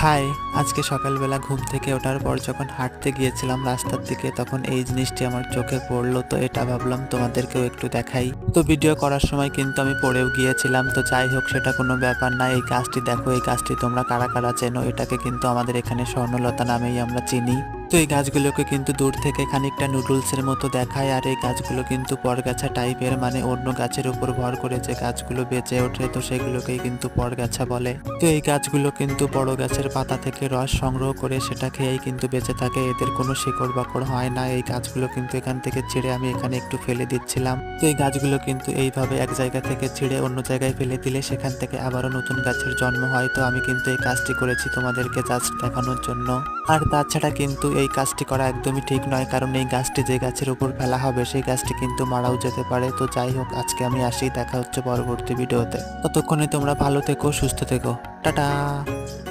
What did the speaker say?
High, আজকে সকালবেলা ঘুম থেকে ওঠার পর যখন হাঁটতে গিয়েছিলাম রাস্তার দিকে তখন এই জিনিসটি আমার চোখে পড়লো, তো এটা ভাবলাম তোমাদেরকেও একটু দেখাই। তো ভিডিও করার সময় কিন্তু আমি পড়েও গিয়েছিলাম, তো যাই হোক সেটা কোনো ব্যাপার না। এই গাছটি দেখো, এই গাছটি তোমরা কারা কারা চেনো? এটাকে কিন্তু আমাদের এখানে স্বর্ণলতা নামেই আমরা চিনি। তো এই গাছগুলোকে কিন্তু দূর থেকে খানিকটা নুডলসের মতো দেখায়, আর এই গাছগুলো কিন্তু পরগাছা টাইপের, মানে অন্য গাছের উপর ভর করে যে গাছগুলো বেঁচে ওঠে তো সেগুলোকেই কিন্তু পরগাছা বলে। তো এই গাছগুলো কিন্তু বড় গাছের পাতা থেকে রস সংগ্রহ করে সেটা খেয়েই কিন্তু বেঁচে থাকে, এদের কোনো শিকড় বাকড় হয় না। এই গাছগুলো কিন্তু এখান থেকে ছিঁড়ে আমি এখানে একটু ফেলে দিচ্ছিলাম। তো এই গাছগুলো কিন্তু এইভাবে এক জায়গা থেকে ছিঁড়ে অন্য জায়গায় ফেলে দিলে সেখান থেকে আবারও নতুন গাছের জন্ম হয়। তো আমি কিন্তু এই কাজটি করেছি তোমাদেরকে জাস্ট দেখানোর জন্য। আর তাছাড়া কিন্তু এই কাজটি করা একদমই ঠিক নয়, কারণ এই গাছটি যে গাছের উপর ফেলা হবে সেই গাছটি কিন্তু মারাও যেতে পারে। তো যাই হোক, আজকে আমি আসি, দেখা হচ্ছে পরবর্তী ভিডিওতে। ততক্ষণে তোমরা ভালো থেকো, সুস্থ থেকো, টাটা।